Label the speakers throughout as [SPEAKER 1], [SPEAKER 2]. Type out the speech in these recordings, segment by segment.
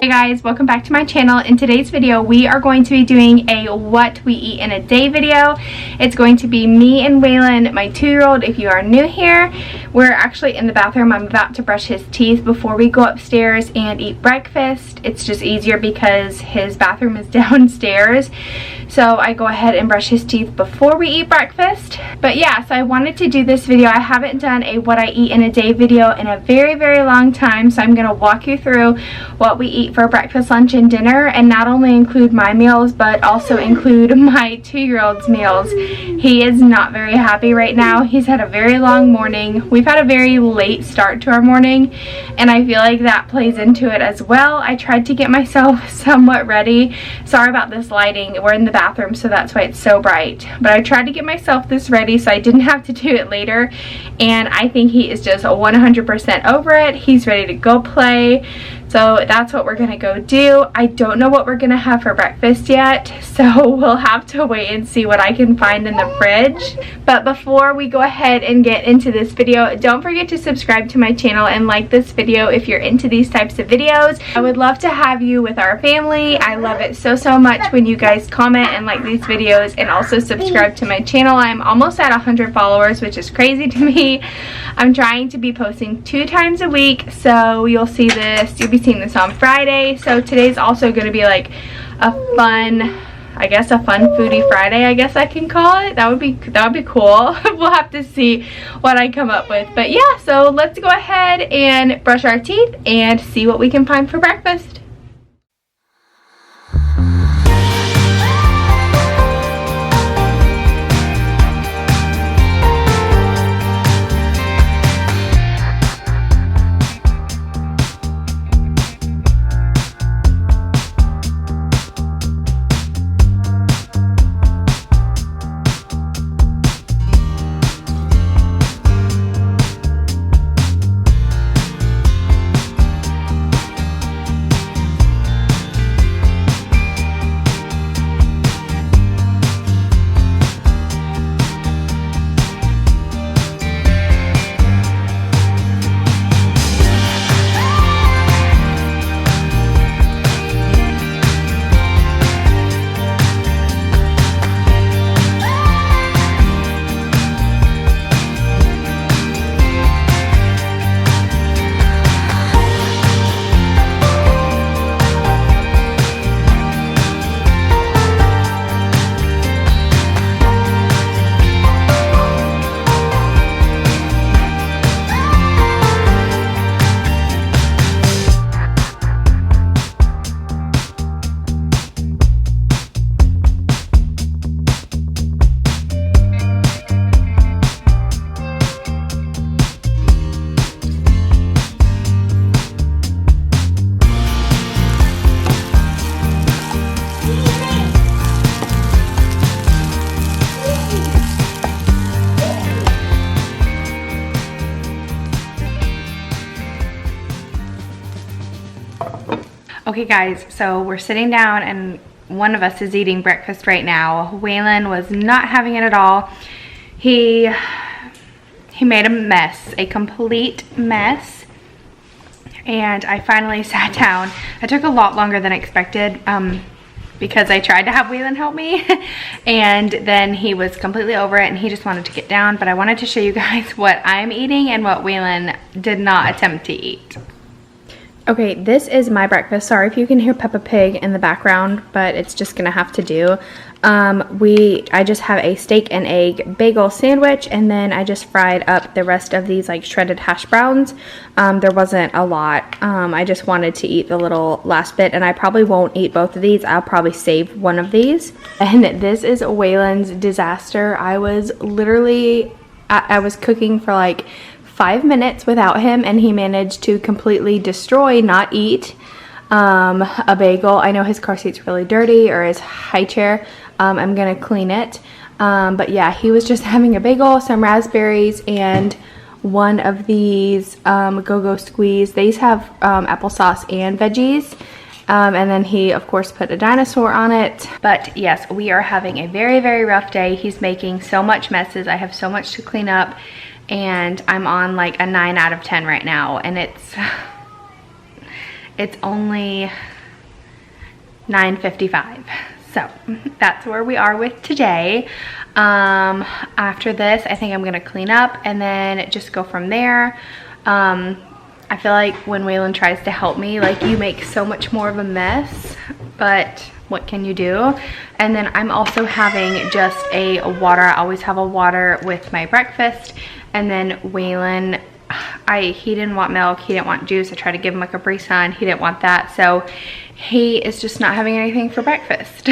[SPEAKER 1] Hey guys, welcome back to my channel. In today's video, we are going to be doing a what we eat in a day video. It's going to be me and Waylon, my 2-year-old. If you are new here, we're actually in the bathroom. I'm about to brush his teeth before we go upstairs and eat breakfast. It's just easier because his bathroom is downstairs. So I go ahead and brush his teeth before we eat breakfast. But yeah, so I wanted to do this video. I haven't done a what I eat in a day video in a very, very long time. So I'm going to walk you through what we eat for breakfast, lunch, and dinner, and not only include my meals but also include my 2-year-old's meals. He is not very happy right now. He's had a very long morning. We've had a very late start to our morning, and I feel like that plays into it as well. I tried to get myself somewhat ready. Sorry about this lighting. We're in the bathroom, so that's why it's so bright, but I tried to get myself this ready so I didn't have to do it later, and I think he is just 100% over it. He's ready to go play. So that's what we're gonna go do. I don't know what we're gonna have for breakfast yet, so we'll have to wait and see what I can find in the fridge. But before we go ahead and get into this video, don't forget to subscribe to my channel and like this video if you're into these types of videos. I would love to have you with our family. I love it so much when you guys comment and like these videos and also subscribe to my channel. I'm almost at 100 followers, which is crazy to me. I'm trying to be posting 2 times a week, so you'll see this. You'll be seeing this on Friday. So today's also going to be like a fun, I guess a fun foodie Friday, I guess I can call it. That would be cool. We'll have to see what I come up with. But yeah, so let's go ahead and brush our teeth and see what we can find for breakfast. Okay guys, so we're sitting down and one of us is eating breakfast right now. Waylon was not having it at all. He made a mess, a complete mess. And I finally sat down. It took a lot longer than expected because I tried to have Waylon help me and then he was completely over it and he just wanted to get down. But I wanted to show you guys what I'm eating and what Waylon did not attempt to eat. Okay, this is my breakfast. Sorry if you can hear Peppa Pig in the background, but it's just gonna have to do. I just have a steak and egg bagel sandwich, and then I just fried up the rest of these like shredded hash browns. There wasn't a lot. I just wanted to eat the little last bit, and I probably won't eat both of these. I'll probably save one of these. And this is Waylon's disaster. I was literally, I was cooking for like 5 minutes without him, and he managed to completely destroy, not eat, a bagel. I know his car seat's really dirty, or his high chair. I'm gonna clean it. But yeah, he was just having a bagel, some raspberries, and one of these go-go squeeze. These have applesauce and veggies. And then he, of course, put a dinosaur on it. But yes, we are having a very, very rough day. He's making so much messes. I have so much to clean up. And I'm on like a 9 out of 10 right now. And it's only 9:55. So that's where we are with today. After this, I think I'm gonna clean up and then just go from there. I feel like when Waylon tries to help me, like, you make so much more of a mess, but what can you do? And then I'm also having just a water. I always have a water with my breakfast. And then Waylon, he didn't want milk, he didn't want juice. I tried to give him a Capri Sun, he didn't want that. So he is just not having anything for breakfast.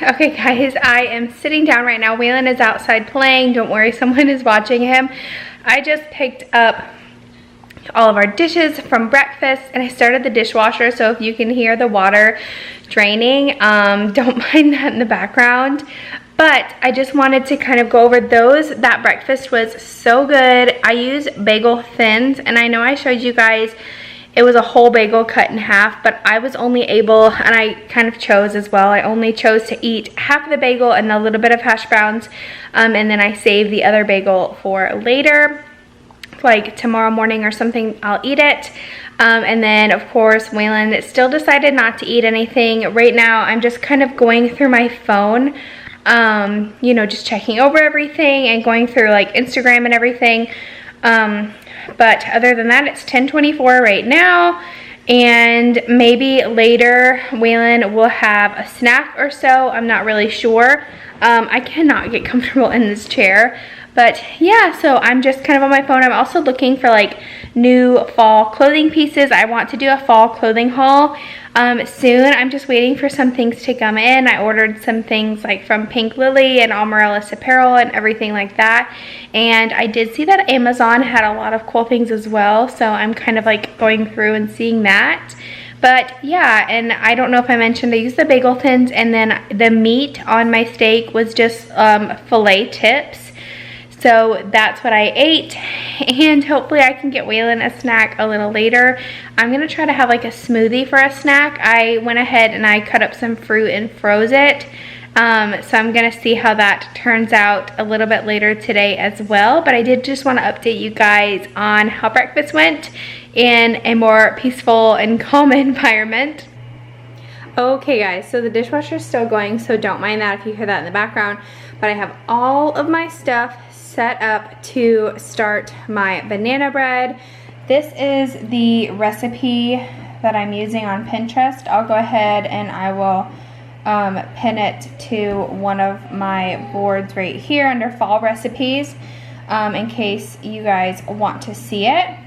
[SPEAKER 1] Okay guys, I am sitting down right now. Waylon is outside playing. Don't worry, someone is watching him. I just picked up all of our dishes from breakfast and I started the dishwasher, so if you can hear the water draining, don't mind that in the background. But I just wanted to kind of go over those. That breakfast was so good. I use bagel thins, and I know I showed you guys it was a whole bagel cut in half, but I was only able, and I kind of chose as well, I only chose to eat half of the bagel and a little bit of hash browns, and then I saved the other bagel for later. Like tomorrow morning or something, I'll eat it. And then of course Waylon still decided not to eat anything. Right now I'm just kind of going through my phone, you know, just checking over everything and going through like Instagram and everything. But other than that, it's 10:24 right now, and maybe later Waylon will have a snack or so. I'm not really sure. I cannot get comfortable in this chair. But yeah, so I'm just kind of on my phone. I'm also looking for like new fall clothing pieces. I want to do a fall clothing haul soon. I'm just waiting for some things to come in. I ordered some things like from Pink Lily and Amaryllis Apparel and everything like that. And I did see that Amazon had a lot of cool things as well. So I'm kind of like going through and seeing that. But yeah, and I don't know if I mentioned I used the bagel thins, and then the meat on my steak was just filet tips. So that's what I ate, and hopefully I can get Waylon a snack a little later. I'm gonna try to have like a smoothie for a snack. I went ahead and I cut up some fruit and froze it. So I'm gonna see how that turns out a little bit later today as well. But I did just wanna update you guys on how breakfast went in a more peaceful and calm environment. Okay guys, so the dishwasher is still going, so don't mind that if you hear that in the background. But I have all of my stuff set up to start my banana bread. This is the recipe that I'm using on Pinterest. I'll go ahead and I will pin it to one of my boards right here under fall recipes, in case you guys want to see it.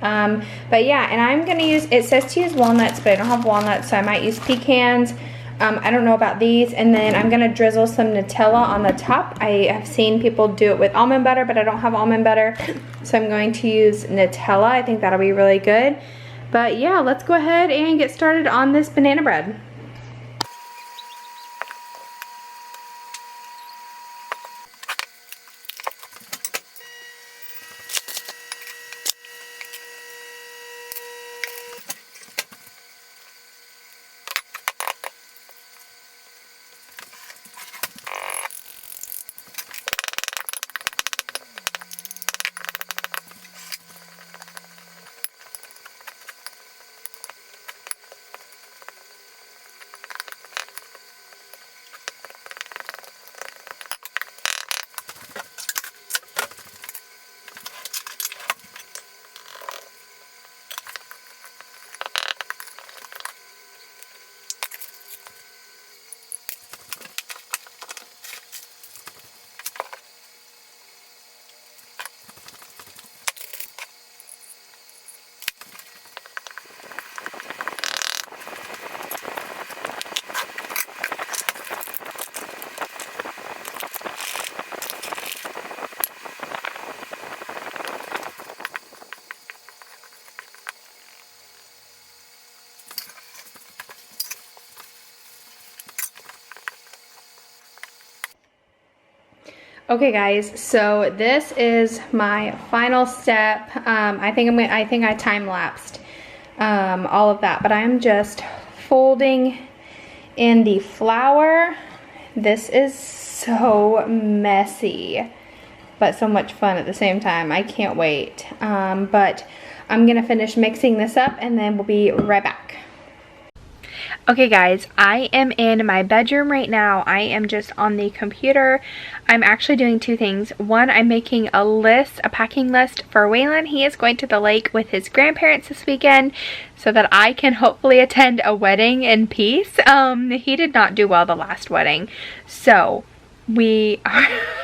[SPEAKER 1] But yeah, and I'm gonna use, it says to use walnuts, but I don't have walnuts, so I might use pecans. I don't know about these. And then I'm gonna drizzle some Nutella on the top. I have seen people do it with almond butter, but I don't have almond butter, so I'm going to use Nutella. I think that'll be really good. But yeah, let's go ahead and get started on this banana bread. Okay guys, so this is my final step. I think I time-lapsed all of that, but I'm just folding in the flour. This is so messy, but so much fun at the same time. I can't wait. But I'm gonna finish mixing this up and then we'll be right back. Okay guys, I am in my bedroom right now. I am just on the computer. I'm actually doing two things. One, I'm making a list, a packing list for Waylon. He is going to the lake with his grandparents this weekend so that I can hopefully attend a wedding in peace. He did not do well the last wedding, so we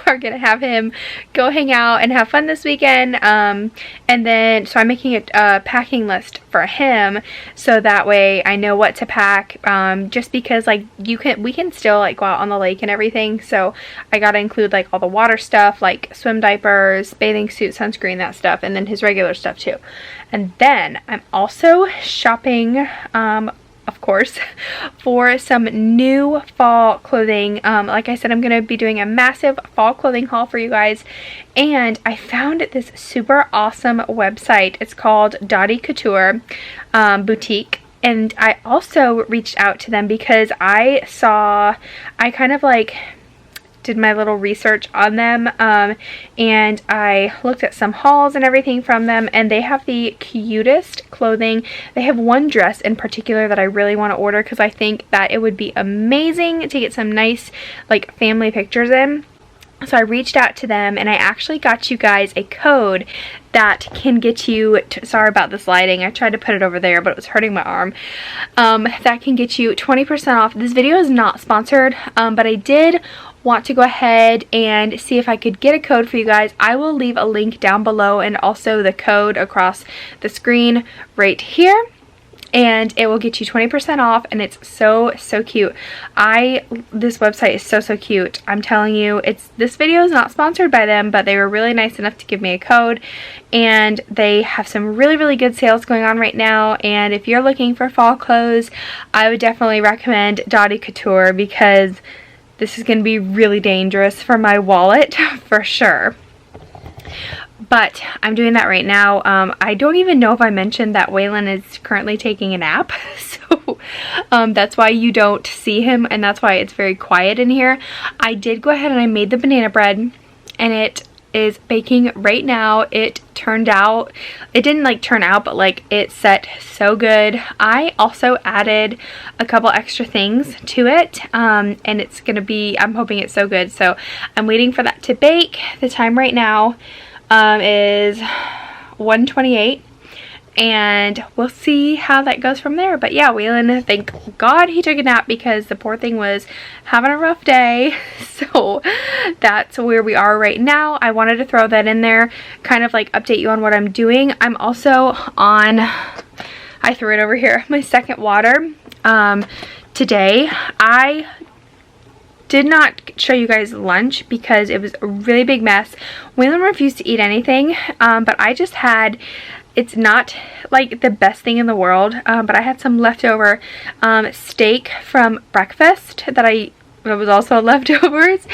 [SPEAKER 1] are gonna have him go hang out and have fun this weekend, and then so I'm making a packing list for him so that way I know what to pack, just because like we can still like go out on the lake and everything, so I gotta include like all the water stuff like swim diapers, bathing suit, sunscreen, that stuff, and then his regular stuff too. And then I'm also shopping, of course, for some new fall clothing. Like I said, I'm going to be doing a massive fall clothing haul for you guys, and I found this super awesome website. It's called Dottie Couture Boutique, and I also reached out to them because I kind of like did my little research on them, and I looked at some hauls and everything from them, and they have the cutest clothing. They have one dress in particular that I really want to order because I think that it would be amazing to get some nice like family pictures in. So I reached out to them, and I actually got you guys a code that can get you, sorry about this lighting, I tried to put it over there but it was hurting my arm, that can get you 20% off. This video is not sponsored, but I did want to go ahead and see if I could get a code for you guys. I will leave a link down below and also the code across the screen right here, and it will get you 20% off, and it's so cute. This website is so cute. I'm telling you, this video is not sponsored by them, but they were really nice enough to give me a code, and they have some really good sales going on right now. And if you're looking for fall clothes, I would definitely recommend Dottie Couture because this is going to be really dangerous for my wallet for sure. But I'm doing that right now. I don't even know if I mentioned that Waylon is currently taking a nap, so that's why you don't see him, and that's why it's very quiet in here. I did go ahead and I made the banana bread, and it is baking right now. It turned out, it didn't like turn out, but like it set so good. I also added a couple extra things to it, and it's gonna be, I'm hoping it's so good. So I'm waiting for that to bake. The time right now is 1:28, and we'll see how that goes from there. But yeah, Waylon, thank God he took a nap because the poor thing was having a rough day. So that's where we are right now. I wanted to throw that in there, kind of like update you on what I'm doing. I'm also on, I threw it over here, my second water today. I did not show you guys lunch because it was a really big mess. Waylon refused to eat anything, but I just had, it's not like the best thing in the world, but I had some leftover steak from breakfast that was also leftovers,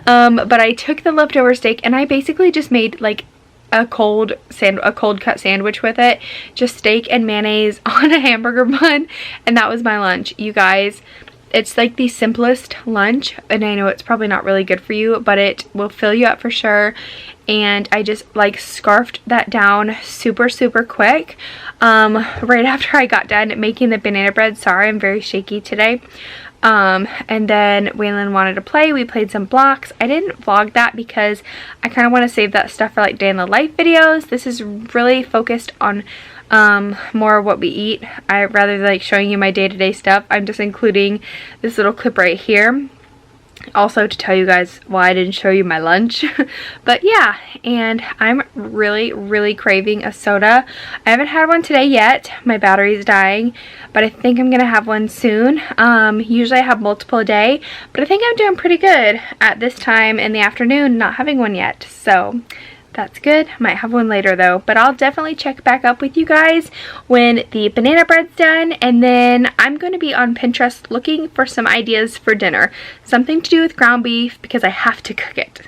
[SPEAKER 1] but I took the leftover steak and I basically just made like a cold cut sandwich with it, just steak and mayonnaise on a hamburger bun, and that was my lunch, you guys. It's like the simplest lunch, and I know it's probably not really good for you, but it will fill you up for sure. And I just like scarfed that down super quick right after I got done making the banana bread. Sorry, I'm very shaky today. And then Waylon wanted to play. We played some blocks. I didn't vlog that because I kind of want to save that stuff for like day in the life videos. This is really focused on more what we eat. Rather than like showing you my day-to-day stuff, I'm just including this little clip right here also to tell you guys why I didn't show you my lunch. But yeah, and I'm really craving a soda. I haven't had one today yet, my battery's dying, but I think I'm gonna have one soon. Usually I have multiple a day, but I think I'm doing pretty good at this time in the afternoon not having one yet, so that's good. Might have one later though, but I'll definitely check back up with you guys when the banana bread's done, and then I'm going to be on Pinterest looking for some ideas for dinner. Something to do with ground beef because I have to cook it.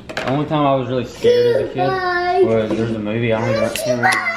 [SPEAKER 2] The only time I was really scared as a kid was there's a movie, I don't know,